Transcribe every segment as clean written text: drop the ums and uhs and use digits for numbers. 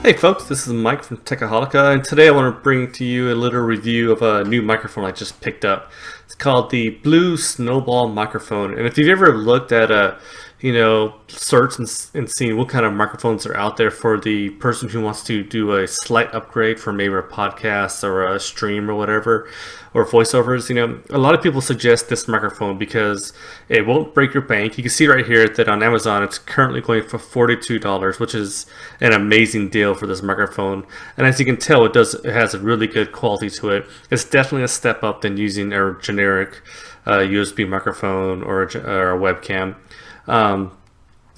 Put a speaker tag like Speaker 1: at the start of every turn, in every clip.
Speaker 1: Hey folks, this is Mike from Techaholica, and today I want to bring to you a little review of a new microphone I just picked up. It's called the Blue Snowball microphone, and if you've ever looked at search and seen what kind of microphones are out there for the person who wants to do a slight upgrade for maybe a podcast or a stream or whatever, or voiceovers, a lot of people suggest this microphone because it won't break your bank. You can see right here that on Amazon it's currently going for $42, which is an amazing deal for this microphone. And as you can tell, it has a really good quality to it. It's definitely a step up than using a generic USB microphone or a webcam.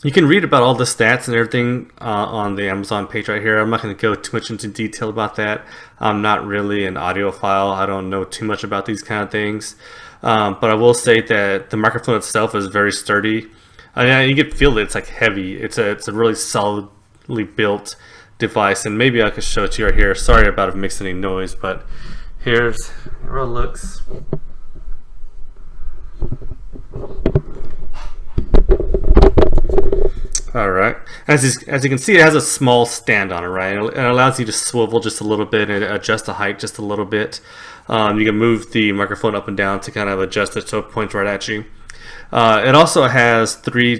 Speaker 1: You can read about all the stats and everything on the Amazon page right here. I'm not going to go too much into detail about that. I'm not really an audiophile. I don't know too much about these kind of things. But I will say that the microphone itself is very sturdy. I mean, you can feel it. It's like heavy. It's a really solidly built device. And maybe I could show it to you right here. Sorry about if it makes any noise, but here's how it looks. Alright, as you can see, it has a small stand on it, right? It allows you to swivel just a little bit and adjust the height just a little bit. You can move the microphone up and down to kind of adjust it so it points right at you. It also has three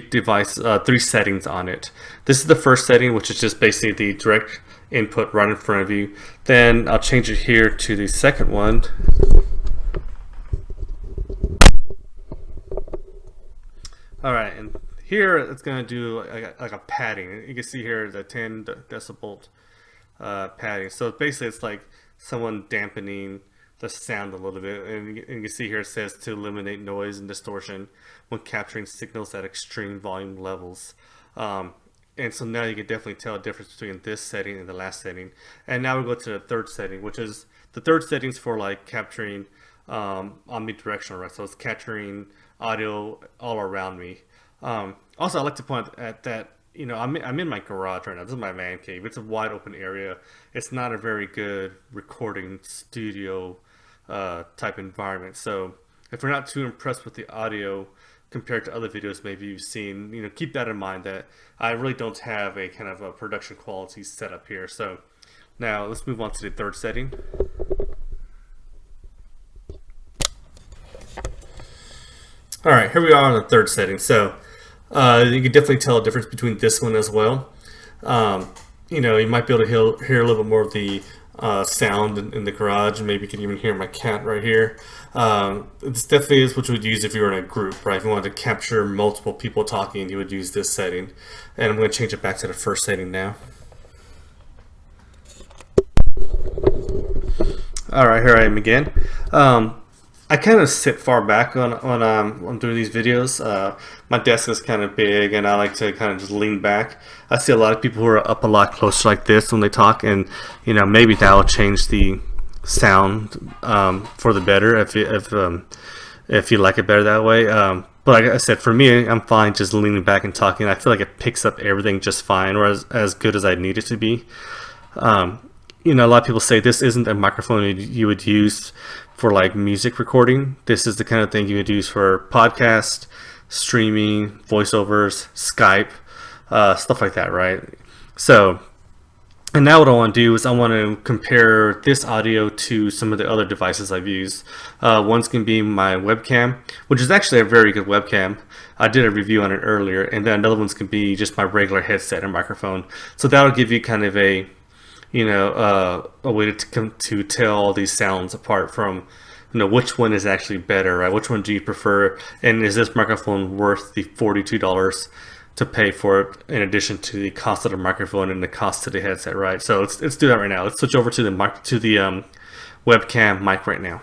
Speaker 1: settings on it. This is the first setting, which is just basically the direct input right in front of you. Then I'll change it here to the second one. Alright, and here it's going to do like a padding. You can see here the 10 decibel padding. So basically it's like someone dampening the sound a little bit. And you can see here it says to eliminate noise and distortion when capturing signals at extreme volume levels. And so now you can definitely tell a difference between this setting and the last setting. And now we go to the third setting, which is the third setting is for like capturing omnidirectional, right? So it's capturing audio all around me. Also, I'd like to point at that, I'm in my garage right now. This is my man cave. It's a wide open area. It's not a very good recording studio type environment. So if you're not too impressed with the audio compared to other videos maybe you've seen, keep that in mind that I really don't have a kind of a production quality set up here. So now let's move on to the third setting. All right, here we are on the third setting. So you can definitely tell a difference between this one as well. You might be able to hear a little bit more of the sound in the garage, and maybe you can even hear my cat right here. This definitely is what you would use if you were in a group, right? If you wanted to capture multiple people talking, you would use this setting. And I'm going to change it back to the first setting now. All right, here I am again. I kind of sit far back when I'm doing these videos. My desk is kind of big, and I like to kind of just lean back. I see a lot of people who are up a lot closer like this when they talk, and maybe that will change the sound for the better if you like it better that way. But like I said, for me, I'm fine just leaning back and talking. I feel like it picks up everything just fine, or as good as I need it to be. A lot of people say this isn't a microphone you would use for like music recording. This is the kind of thing you would use for podcast, streaming, voiceovers, Skype, stuff like that, right? So, and now what I want to do is I want to compare this audio to some of the other devices I've used. One's going to be my webcam, which is actually a very good webcam. I did a review on it earlier, and then another one's going to be just my regular headset and microphone. So that'll give you kind of a way to tell all these sounds apart from, which one is actually better, right? Which one do you prefer? And is this microphone worth the $42 to pay for it in addition to the cost of the microphone and the cost of the headset, right? So let's do that right now. Let's switch over to the webcam mic right now.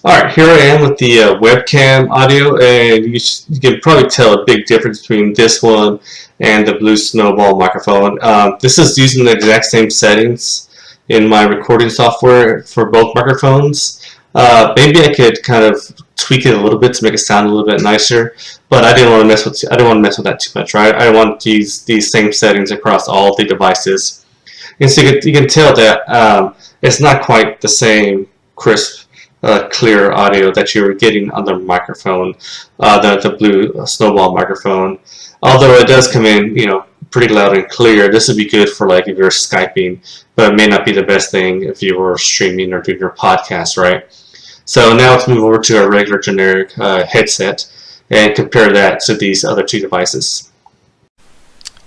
Speaker 1: All right, here I am with the webcam audio, and you can probably tell a big difference between this one and the Blue Snowball microphone. This is using the exact same settings in my recording software for both microphones. Maybe I could kind of tweak it a little bit to make it sound a little bit nicer, but I didn't want to mess with that too much, right? I want these same settings across all the devices, and so you can tell that it's not quite the same crisp, clear audio that you were getting on the microphone, the Blue Snowball microphone.
Speaker 2: Although it does come in, pretty loud and clear. This would be good for like if you're Skyping, but it may not be the best thing if you were streaming or doing your podcast, right? So now let's move over to a regular generic headset and compare that to these other two devices.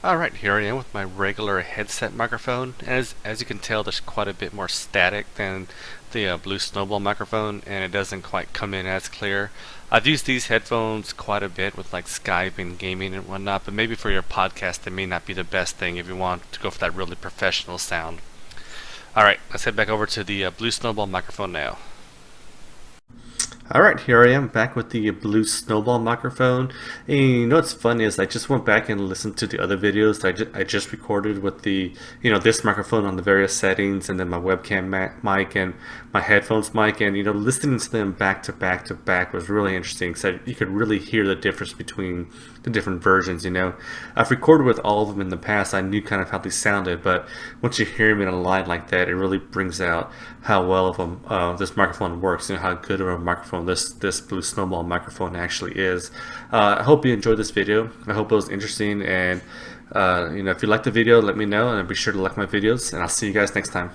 Speaker 3: Alright, here I am with my regular headset microphone. As you can tell, there's quite a bit more static than the Blue Snowball microphone, and it doesn't quite come in as clear. I've used these headphones quite a bit with like Skype and gaming and whatnot, but maybe for your podcast they may not be the best thing if you want to go for that really professional sound. Alright, let's head back over to the Blue Snowball microphone now.
Speaker 1: Alright, here I am back with the Blue Snowball microphone. And you know what's funny is I just went back and listened to the other videos that I just recorded with the, this microphone on the various settings, and then my webcam mic and my headphones mic, and listening to them back to back to back was really interesting because you could really hear the difference between the different versions. I've recorded with all of them in the past. I knew kind of how they sounded, but once you hear them in a line like that, it really brings out how well of this microphone works, how good of a microphone this Blue Snowball microphone actually is. I hope you enjoyed this video. I hope it was interesting, and if you liked the video, let me know, and be sure to like my videos, and I'll see you guys next time.